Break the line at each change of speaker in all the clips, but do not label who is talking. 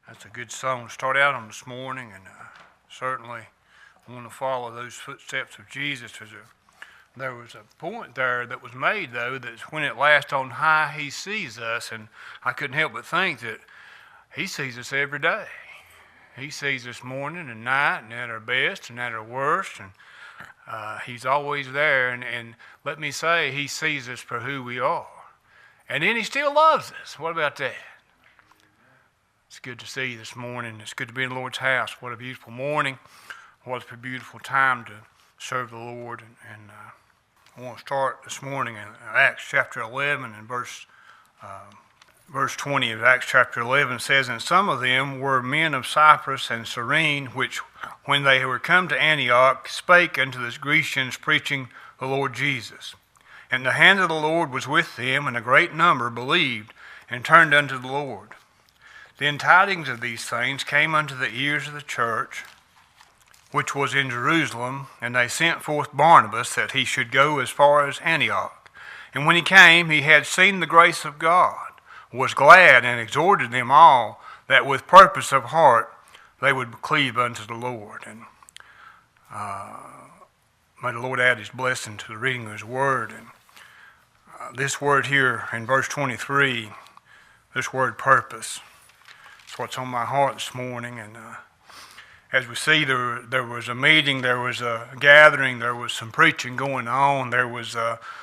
That's a good song to start out on this morning, and certainly I want to follow those footsteps of Jesus. There was a point there that was made, though, that when at last on high he sees us, and I couldn't help but think that he sees us every day. He sees us morning and night, and at our best and at our worst, and he's always there, and let me say, he sees us for who we are. And then he still loves us. What about that? It's good to see you this morning. It's good to be in the Lord's house. What a beautiful morning. What a beautiful time to serve the Lord. And I want to start this morning in Acts chapter 11 and verse 20 of Acts chapter 11 says, "And some of them were men of Cyprus and Cyrene, which, when they were come to Antioch, spake unto the Grecians, preaching the Lord Jesus. And the hand of the Lord was with them, and a great number believed and turned unto the Lord. Then tidings of these things came unto the ears of the church, which was in Jerusalem, and they sent forth Barnabas, that he should go as far as Antioch. And when he came, he had seen the grace of God, was glad, and exhorted them all, that with purpose of heart they would cleave unto the Lord." And may the Lord add his blessing to the reading of his word. And this word here in verse 23, this word purpose, it's what's on my heart this morning. And as we see, there was a meeting, there was a gathering, there was some preaching going on. There was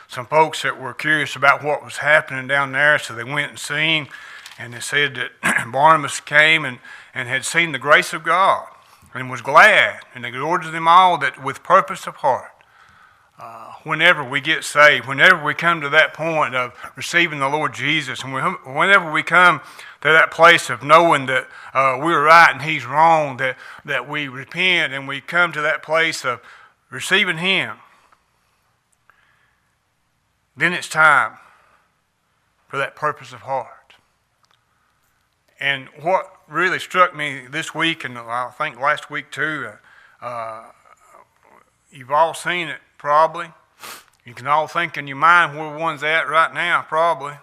some folks that were curious about what was happening down there, so they went and seen. And they said that Barnabas came and had seen the grace of God and was glad, and exhorted them all that with purpose of heart, whenever we get saved, whenever we come to that point of receiving the Lord Jesus, and whenever we come to that place of knowing that we're right and he's wrong, that we repent and we come to that place of receiving him, then it's time for that purpose of heart. And what really struck me this week, and I think last week too, you've all seen it probably. You can all think in your mind where one's at right now, probably.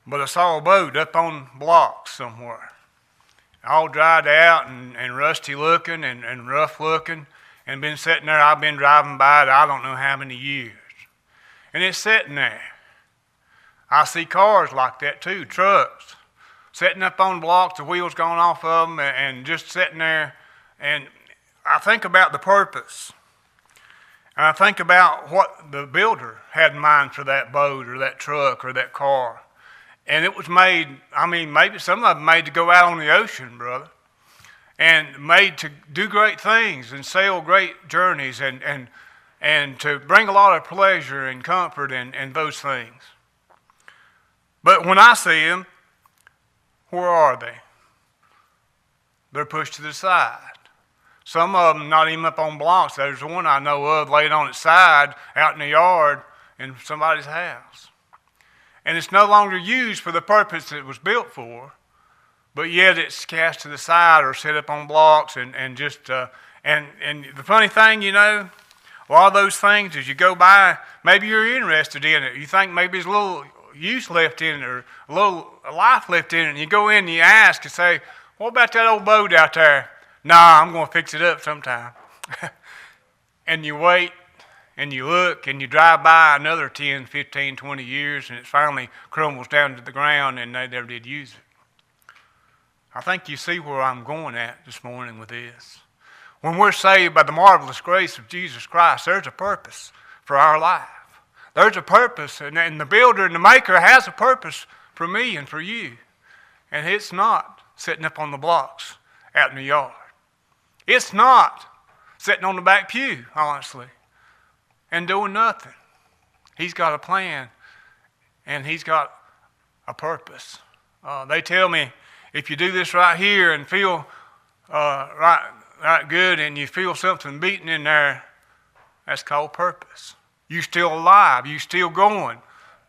But I saw a boat up on blocks somewhere, all dried out and rusty looking and rough looking, and been sitting there. I've been driving by it I don't know how many years. And it's sitting there. I see cars like that too, trucks, sitting up on blocks, the wheels gone off of them, and just sitting there. And I think about the purpose. And I think about what the builder had in mind for that boat or that truck or that car. And it was made, maybe some of them made to go out on the ocean, brother. And made to do great things and sail great journeys and to bring a lot of pleasure and comfort and those things. But when I see them, where are they? They're pushed to the side. Some of them not even up on blocks. There's one I know of laid on its side out in the yard in somebody's house. And it's no longer used for the purpose it was built for, but yet it's cast to the side or set up on blocks and just, and the funny thing, a lot of those things as you go by, maybe you're interested in it. You think maybe there's a little use left in it or a little life left in it. And you go in and you ask and say, "What about that old boat out there?" "Nah, I'm going to fix it up sometime." And you wait, and you look, and you drive by another 10, 15, 20 years, and it finally crumbles down to the ground, and they never did use it. I think you see where I'm going at this morning with this. When we're saved by the marvelous grace of Jesus Christ, there's a purpose for our life. There's a purpose, and the builder and the maker has a purpose for me and for you. And it's not sitting up on the blocks out in the yard. It's not sitting on the back pew, honestly, and doing nothing. He's got a plan, and he's got a purpose. They tell me if you do this right here and feel right good and you feel something beating in there, that's called purpose. You still alive. You still going.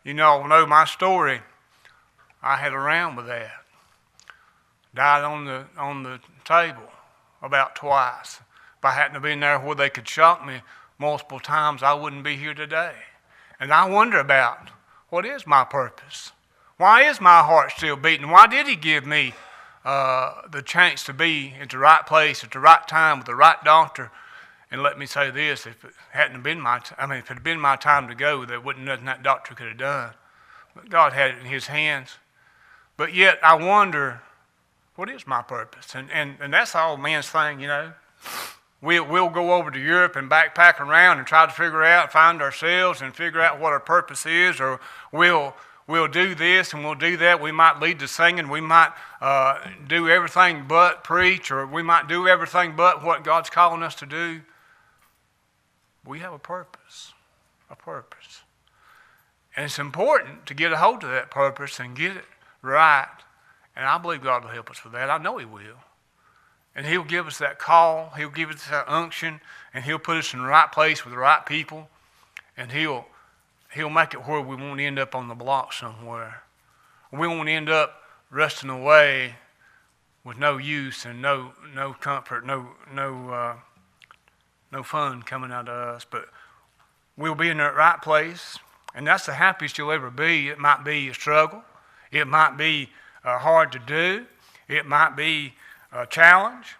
You know my story. I had a round with that. Died on the table about twice. If I hadn't been there where they could shock me multiple times, I wouldn't be here today. And I wonder about, what is my purpose? Why is my heart still beating? Why did he give me the chance to be at the right place at the right time with the right doctor? And let me say this, if it had been my time to go, there wasn't nothing that doctor could have done. But God had it in his hands. But yet I wonder, what is my purpose? And that's all man's thing, We'll go over to Europe and backpack around and try to find ourselves and figure out what our purpose is, or we'll do this and we'll do that. We might lead the singing. We might do everything but preach, or we might do everything but what God's calling us to do. We have a purpose. And it's important to get a hold of that purpose and get it right. And I believe God will help us with that. I know he will. And he'll give us that call. He'll give us that unction. And he'll put us in the right place with the right people. And he'll make it where we won't end up on the block somewhere. We won't end up rusting away with no use and no comfort, no fun coming out of us. But we'll be in that right place. And that's the happiest you'll ever be. It might be a struggle. It might be hard to do. It might be a challenge.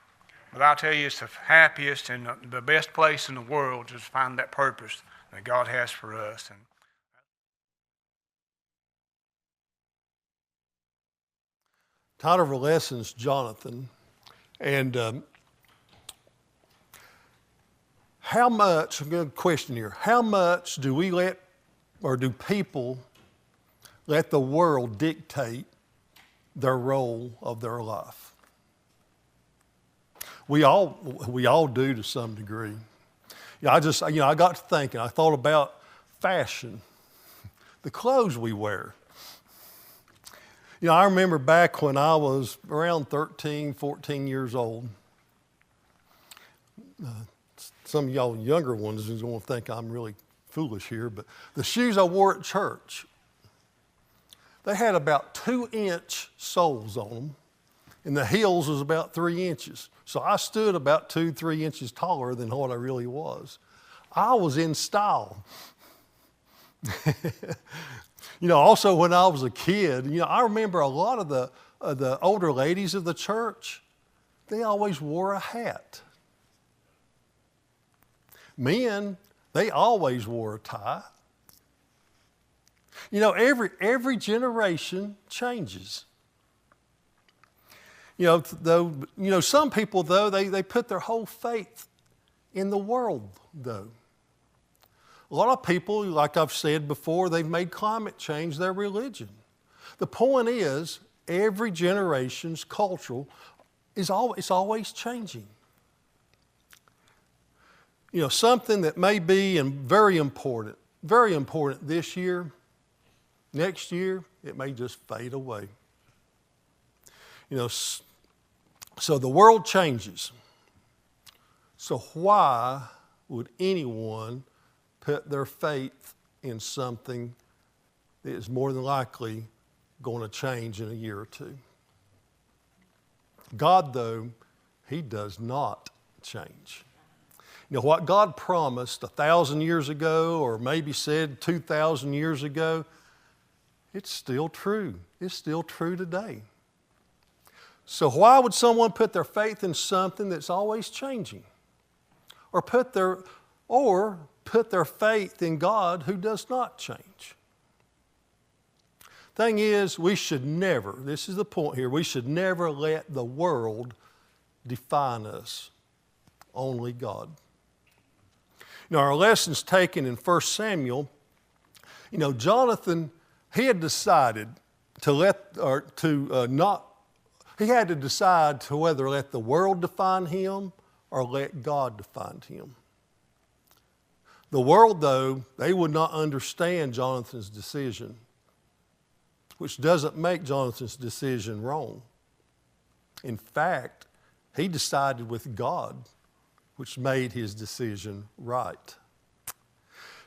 But I'll tell you, it's the happiest and the best place in the world to find that purpose that God has for us. And
title of our lesson is Jonathan. And how much, I'm going to question here, how much do we do people let the world dictate their role of their life? We all do to some degree. I got to thinking, I thought about fashion, the clothes we wear. I remember back when I was around 13, 14 years old. Some of y'all younger ones is going to think I'm really foolish here, but the shoes I wore at church, they had about 2-inch soles on them, and the heels was about 3 inches. So I stood about 2-3 inches taller than what I really was. I was in style. Also when I was a kid, I remember a lot of the older ladies of the church, they always wore a hat. Men, they always wore a tie. Every generation changes. Some people, though, they put their whole faith in the world, though. A lot of people, like I've said before, they've made climate change their religion. The point is, every generation's culture is always changing. Something that may be very important this year, next year, it may just fade away. So the world changes. So why would anyone put their faith in something that is more than likely going to change in a year or two? God, though, he does not change. What God promised 1,000 years ago, or maybe said 2,000 years ago, it's still true. It's still true today. So why would someone put their faith in something that's always changing? Or put their faith in God who does not change? Thing is, we should never, this is the point here, we should never let the world define us. Only God. Our lesson's taken in 1 Samuel. Jonathan, he had decided to He had to decide to whether let the world define him or let God define him. The world, though, they would not understand Jonathan's decision, which doesn't make Jonathan's decision wrong. In fact, he decided with God, which made his decision right.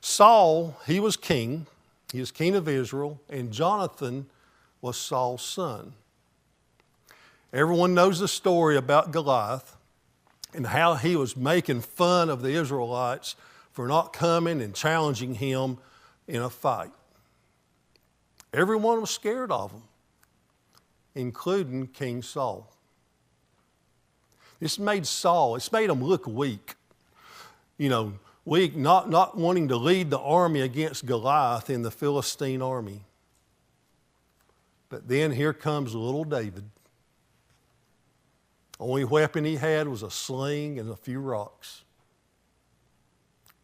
Saul, he was king. He was king of Israel, and Jonathan was Saul's son. Everyone knows the story about Goliath and how he was making fun of the Israelites for not coming and challenging him in a fight. Everyone was scared of him, including King Saul. This made Saul, it's made him look weak. Weak, not wanting to lead the army against Goliath in the Philistine army. But then here comes little David. Only weapon he had was a sling and a few rocks.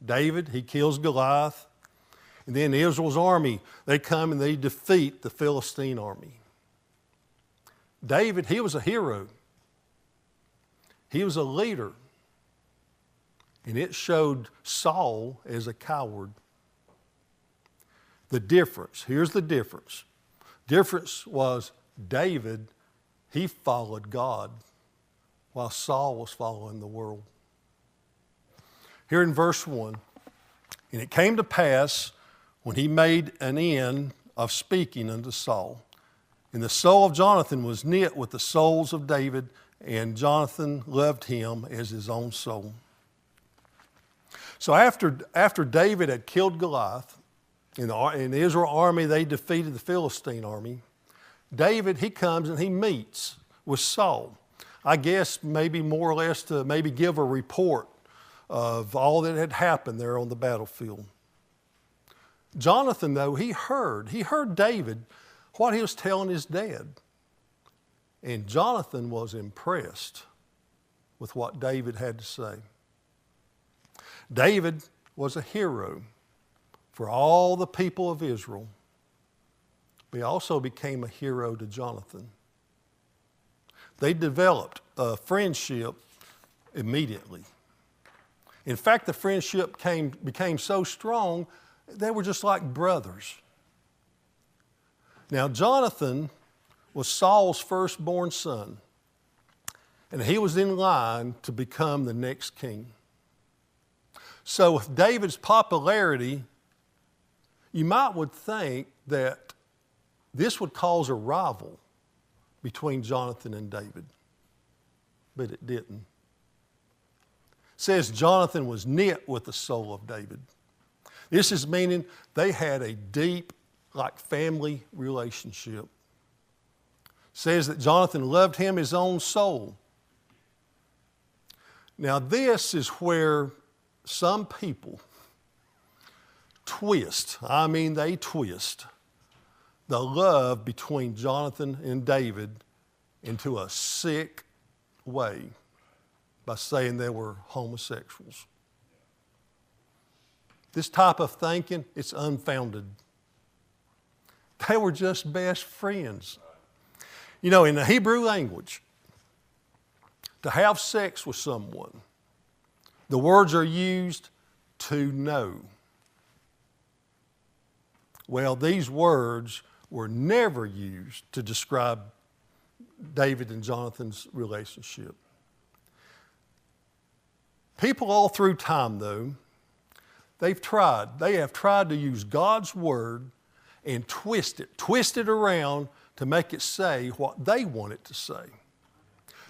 David, he kills Goliath. And then Israel's army, they come and they defeat the Philistine army. David, he was a hero. He was a leader. And it showed Saul as a coward. The difference, here's the difference. Difference was David, he followed God while Saul was following the world. Here in verse 1, and it came to pass when he made an end of speaking unto Saul, and the soul of Jonathan was knit with the souls of David, and Jonathan loved him as his own soul. So after David had killed Goliath, in the Israel army, they defeated the Philistine army. David, he comes and he meets with Saul. I guess maybe more or less to maybe give a report of all that had happened there on the battlefield. Jonathan, though, he heard David, what he was telling his dad. And Jonathan was impressed with what David had to say. David was a hero for all the people of Israel, but he also became a hero to Jonathan. They developed a friendship immediately. In fact, the friendship became so strong, they were just like brothers. Now, Jonathan was Saul's firstborn son, and he was in line to become the next king. So with David's popularity, you would think that this would cause a rival between Jonathan and David, but it didn't. It says Jonathan was knit with the soul of David. This is meaning they had a deep, like family relationship. It says that Jonathan loved him his own soul. Now this is where some people twist the love between Jonathan and David into a sick way by saying they were homosexuals. This type of thinking, it's unfounded. They were just best friends. In the Hebrew language, to have sex with someone, the words are used to know. Well, these words were never used to describe David and Jonathan's relationship. People all through time, though, they have tried to use God's word and twist it around to make it say what they want it to say.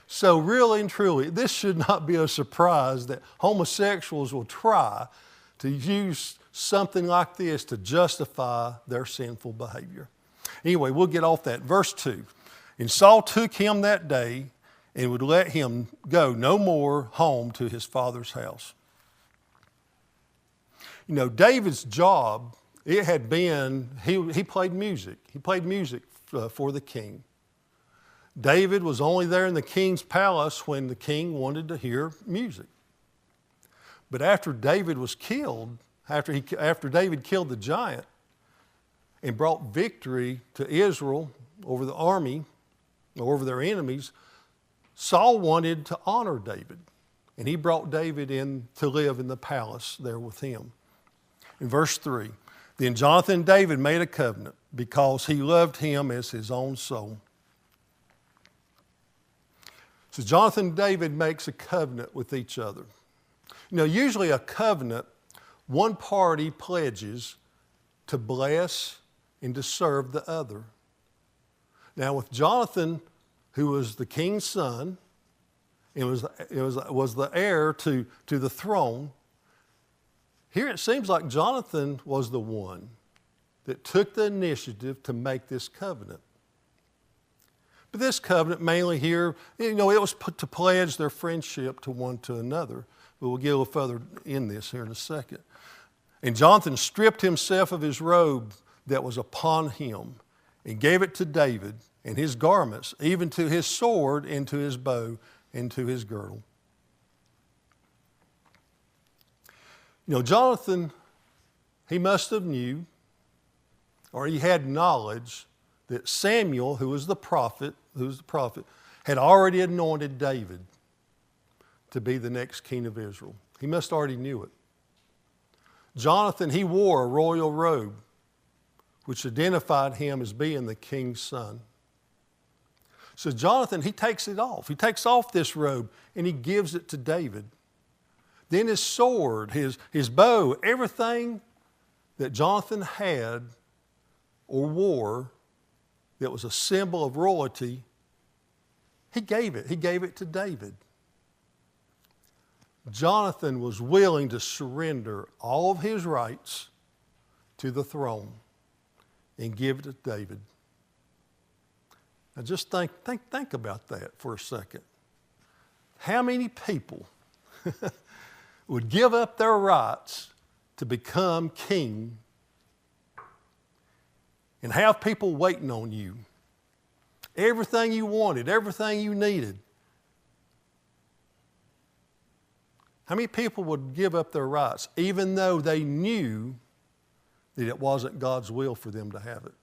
So really and truly, this should not be a surprise that homosexuals will try to use something like this to justify their sinful behavior. Anyway, we'll get off that. Verse 2. And Saul took him that day and would let him go no more home to his father's house. David's job, it had been, he played music. He played music for the king. David was only there in the king's palace when the king wanted to hear music. But after David was killed, after David killed the giant and brought victory to Israel over the army or over their enemies, Saul wanted to honor David. And he brought David in to live in the palace there with him. In verse 3, then Jonathan and David made a covenant because he loved him as his own soul. So Jonathan and David makes a covenant with each other. You know, usually a covenant, one party pledges to bless and to serve the other. Now with Jonathan, who was the king's son, it was the heir to the throne, here it seems like Jonathan was the one that took the initiative to make this covenant. But this covenant mainly here, you know, it was put to pledge their friendship to one to another. But we'll get a little further in this here in a second. And Jonathan stripped himself of his robe that was upon him and gave it to David and his garments, even to his sword and to his bow and to his girdle. You know, Jonathan, he must have knew, or he had knowledge, that Samuel, who was the prophet, had already anointed David to be the next king of Israel. He must already knew it. Jonathan, he wore a royal robe, which identified him as being the king's son. So Jonathan, he takes it off. He takes off this robe and he gives it to David. Then his sword, his bow, everything that Jonathan had or wore that was a symbol of royalty, he gave it. He gave it to David. Jonathan was willing to surrender all of his rights to the throne and give it to David. Now just think about that for a second. How many people would give up their rights to become king and have people waiting on you? Everything you wanted, everything you needed. How many people would give up their rights even though they knew that it wasn't God's will for them to have it?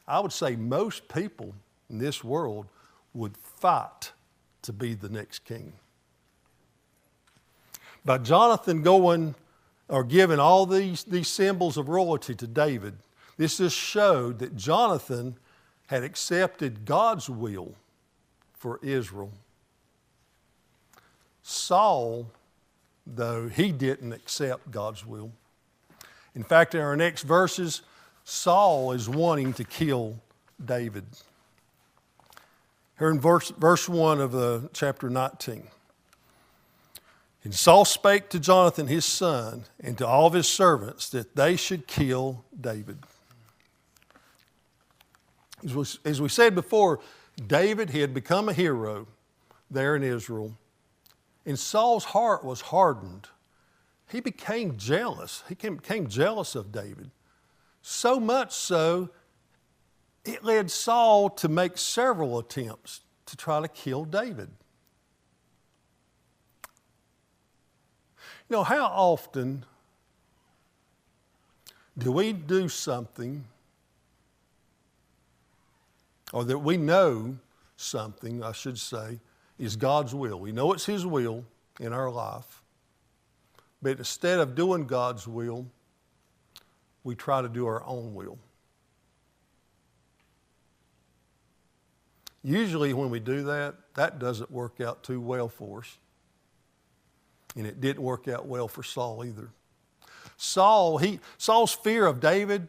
I would say most people in this world would fight to be the next king. By Jonathan going or giving all these symbols of royalty to David, this just showed that Jonathan had accepted God's will for Israel. Saul, though, he didn't accept God's will. In fact, in our next verses, Saul is wanting to kill David. Here in verse 1 of chapter 19. And Saul spake to Jonathan his son and to all of his servants that they should kill David. As we said before, David, he had become a hero there in Israel. And Saul's heart was hardened. He became jealous. He became jealous of David. So much so, it led Saul to make several attempts to try to kill David. You know, how often do we do something, or that we know something, I should say, is God's will? We know it's His will in our life, but instead of doing God's will, we try to do our own will. Usually when we do that, that doesn't work out too well for us. And it didn't work out well for Saul either. Saul's fear of David,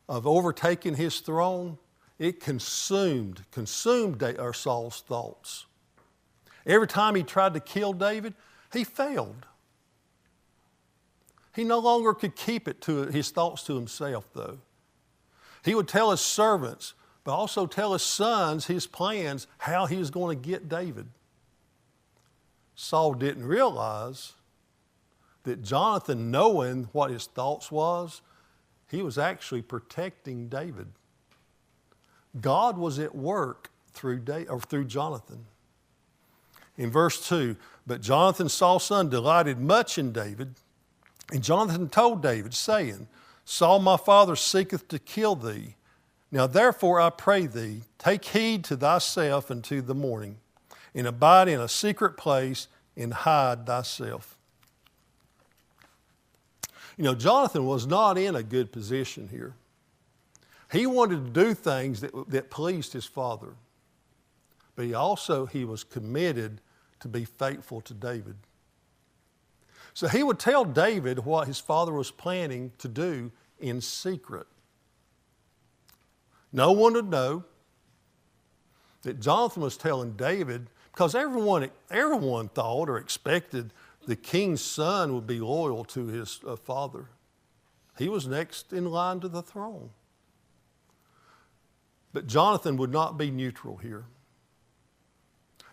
of overtaking his throne, it consumed Saul's thoughts. Every time he tried to kill David, he failed. He no longer could keep his thoughts to himself, though. He would tell his servants, but also tell his sons his plans, how he was going to get David. Saul didn't realize that Jonathan, knowing what his thoughts was, he was actually protecting David. God was at work through Jonathan. In verse 2, but Jonathan, Saul's son, delighted much in David, and Jonathan told David, saying, Saul my father seeketh to kill thee. Now therefore I pray thee, take heed to thyself and to the morning, and abide in a secret place and hide thyself. You know, Jonathan was not in a good position here. He wanted to do things that pleased his father. But he was committed to be faithful to David. So he would tell David what his father was planning to do in secret. No one would know that Jonathan was telling David, because everyone thought or expected the king's son would be loyal to his father. He was next in line to the throne. But Jonathan would not be neutral here.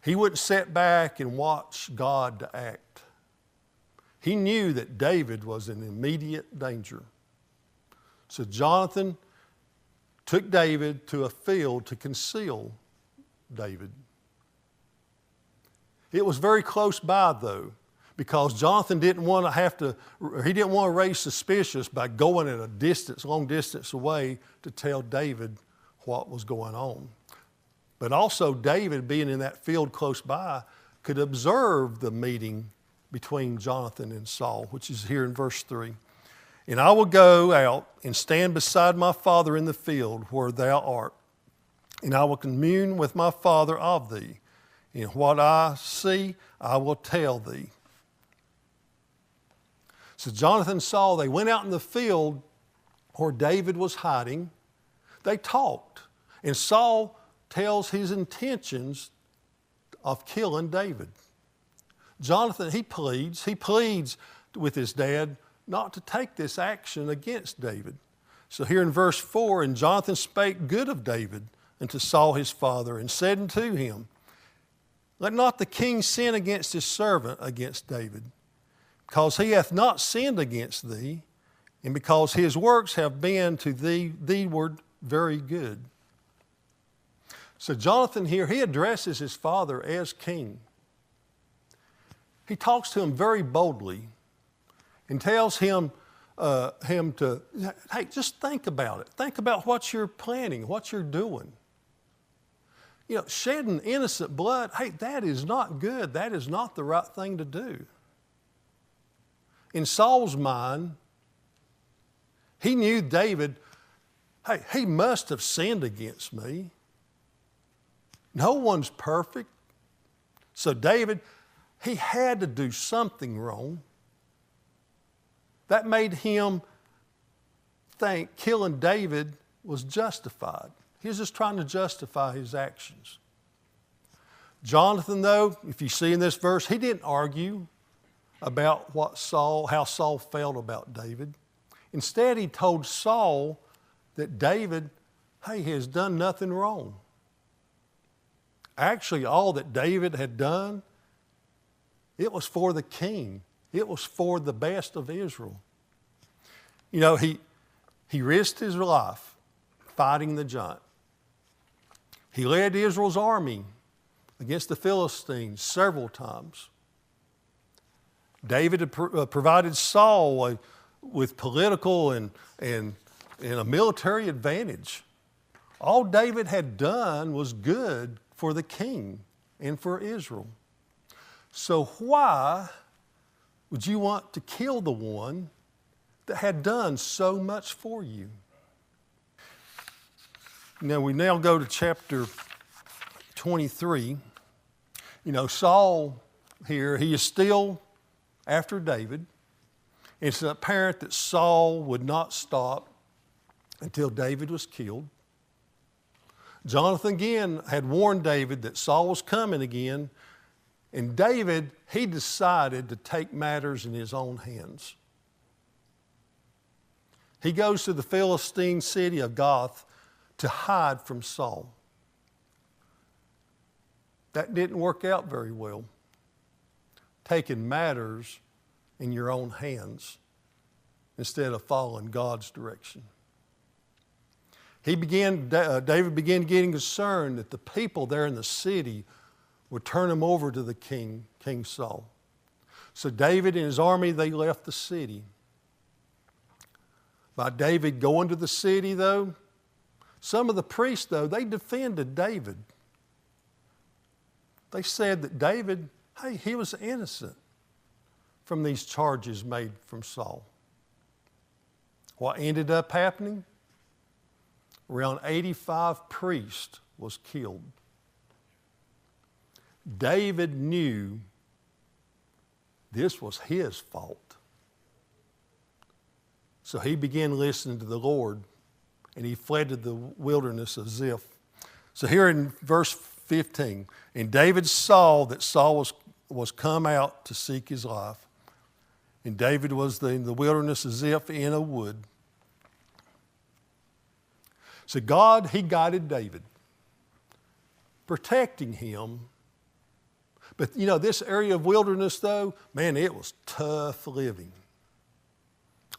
He wouldn't sit back and watch God to act. He knew that David was in immediate danger. So Jonathan took David to a field to conceal David. It was very close by, though, because Jonathan didn't want to raise suspicion by going at a long distance away to tell David what was going on. But also David, being in that field close by, could observe the meeting between Jonathan and Saul, which is here in verse 3. And I will go out and stand beside my father in the field where thou art, and I will commune with my father of thee, and what I see I will tell thee. So Jonathan and Saul, they went out in the field where David was hiding. They talked, and Saul tells his intentions of killing David. Jonathan, he pleads with his dad not to take this action against David. So here in verse 4, and Jonathan spake good of David unto Saul his father, and said unto him, let not the king sin against his servant, against David, because he hath not sinned against thee, and because his works have been to thee very good. So Jonathan here, he addresses his father as king. He talks to him very boldly and tells him to, hey, just think about it. Think about what you're planning, what you're doing. You know, shedding innocent blood, hey, that is not good. That is not the right thing to do. In Saul's mind, he knew David, hey, he must have sinned against me. No one's perfect. So David, he had to do something wrong. That made him think killing David was justified. He was just trying to justify his actions. Jonathan, though, if you see in this verse, he didn't argue about how Saul felt about David. Instead, he told Saul that David, hey, has done nothing wrong. Actually, all that David had done, it was for the king. It was for the best of Israel. You know, he risked his life fighting the giant. He led Israel's army against the Philistines several times. David had provided Saul with political and a military advantage. All David had done was good for the king and for Israel. So why would you want to kill the one that had done so much for you? Now we go to chapter 23. You know, Saul here, he is still after David. It's apparent that Saul would not stop until David was killed. Jonathan again had warned David that Saul was coming again, and David, he decided to take matters in his own hands. He goes to the Philistine city of Gath to hide from Saul. That didn't work out very well. Taking matters in your own hands instead of following God's direction. David began getting concerned that the people there in the city would turn him over to the king, King Saul. So David and his army, they left the city. By David going to the city, though, Some of the priests, though, they defended David. They said that David, hey, he was innocent from these charges made from Saul. What ended up happening? Around 85 priests was killed. David knew this was his fault. So he began listening to the Lord, and he fled to the wilderness of Ziph. So here in verse 15, and David saw that Saul was come out to seek his life. And David was in the wilderness of Ziph in a wood. So God, he guided David, protecting him. But you know, this area of wilderness though, man, it was tough living.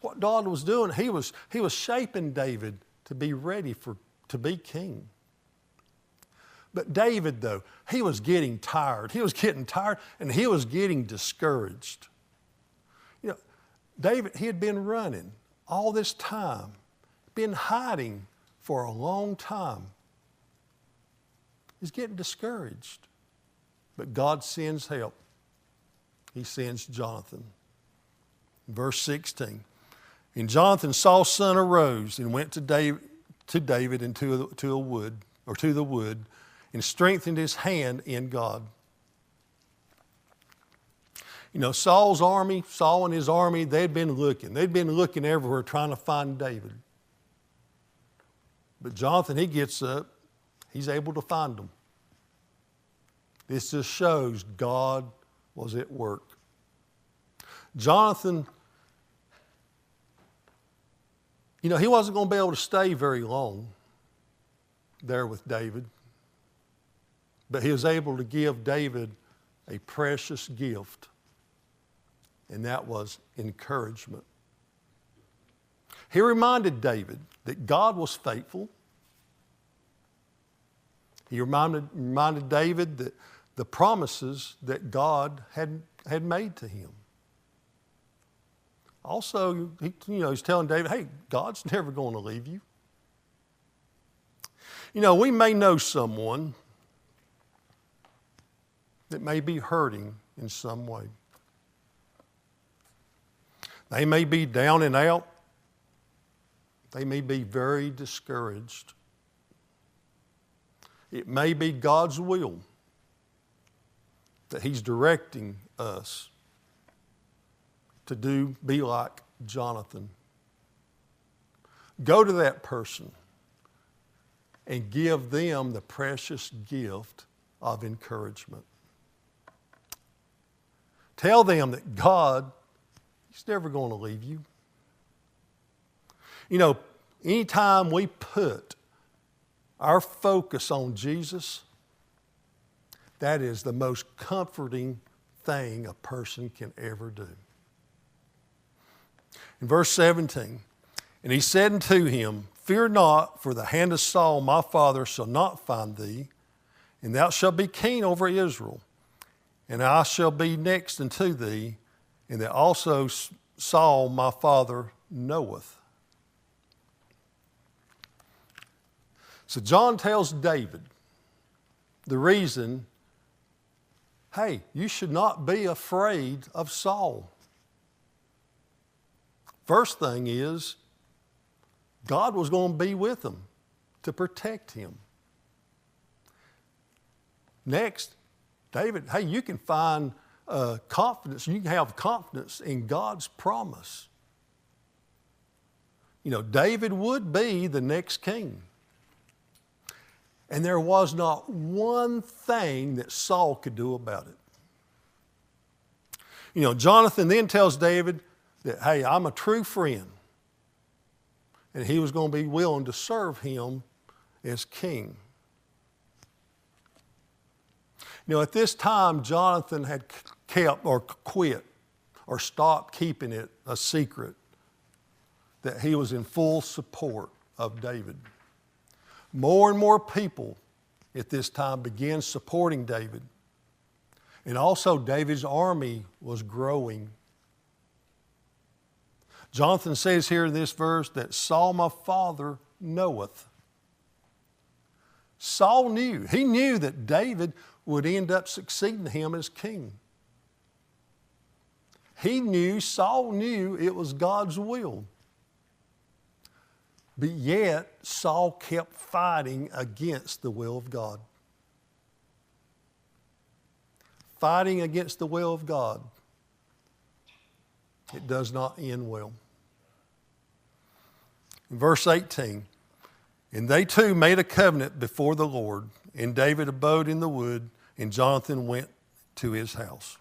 What God was doing, he was shaping David to be ready to be king. But David though, he was getting tired. He was getting tired and he was getting discouraged. You know, David, he had been running all this time, been hiding for a long time. He's getting discouraged. But God sends help. He sends Jonathan. Verse 16. And Jonathan, Saul's son, arose and went to David into a wood, or to the wood, and strengthened his hand in God. You know, Saul and his army, they'd been looking. They'd been looking everywhere trying to find David. But Jonathan, he gets up. He's able to find them. This just shows God was at work. Jonathan, you know, he wasn't going to be able to stay very long there with David. But he was able to give David a precious gift. And that was encouragement. He reminded David that God was faithful. He reminded David that the promises that God had made to him. Also, he's telling David, hey, God's never going to leave you. You know, we may know someone that may be hurting in some way. They may be down and out. They may be very discouraged. It may be God's will that He's directing us to be like Jonathan. Go to that person and give them the precious gift of encouragement. Tell them that God, He's never going to leave you. You know, anytime we put our focus on Jesus, that is the most comforting thing a person can ever do. In verse 17, and he said unto him, fear not, for the hand of Saul my father shall not find thee, and thou shalt be king over Israel, and I shall be next unto thee, and that also Saul my father knoweth. So John tells David the reason, hey, you should not be afraid of Saul. First thing is, God was going to be with him to protect him. Next, David, hey, you can find confidence, you can have confidence in God's promise. You know, David would be the next king. And there was not one thing that Saul could do about it. You know, Jonathan then tells David that, hey, I'm a true friend. And he was going to be willing to serve him as king. You know, at this time, Jonathan had kept or quit or stopped keeping it a secret that he was in full support of David. More and more people at this time began supporting David. And also David's army was growing. Jonathan says here in this verse that Saul my father knoweth. Saul knew. He knew that David would end up succeeding him as king. Saul knew it was God's will. But yet, Saul kept fighting against the will of God. Fighting against the will of God. It does not end well. In verse 18, and they two made a covenant before the Lord, and David abode in the wood, and Jonathan went to his house.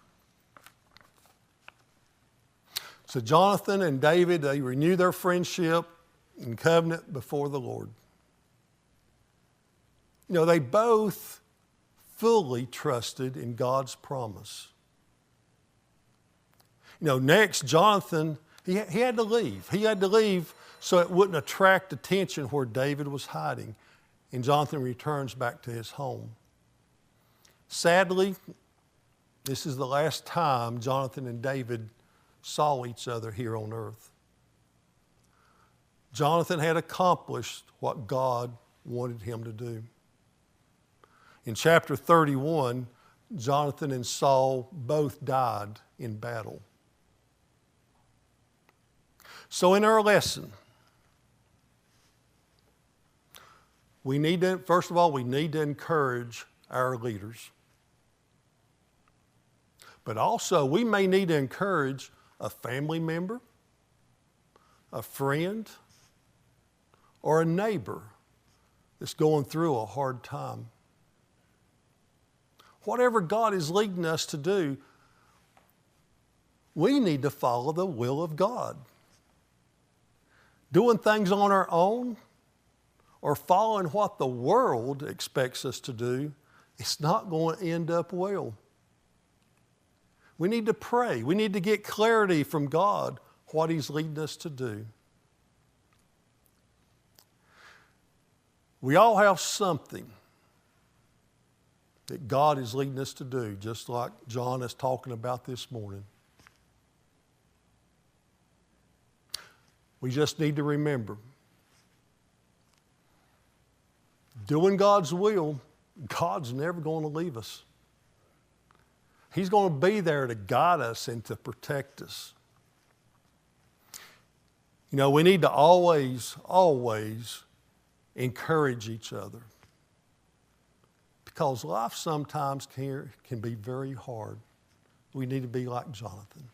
So Jonathan and David, they renew their friendship and covenant before the Lord. You know, they both fully trusted in God's promise. You know, next, Jonathan, he had to leave. He had to leave so it wouldn't attract attention where David was hiding. And Jonathan returns back to his home. Sadly, this is the last time Jonathan and David saw each other here on earth. Jonathan had accomplished what God wanted him to do. In chapter 31, Jonathan and Saul both died in battle. So in our lesson, first of all, we need to encourage our leaders. But also, we may need to encourage a family member, a friend, or a neighbor that's going through a hard time. Whatever God is leading us to do, we need to follow the will of God. Doing things on our own or following what the world expects us to do, it's not going to end up well. We need to pray. We need to get clarity from God what He's leading us to do. We all have something that God is leading us to do, just like John is talking about this morning. We just need to remember, doing God's will, God's never going to leave us. He's going to be there to guide us and to protect us. You know, we need to always encourage each other. Because life sometimes can be very hard. We need to be like Jonathan.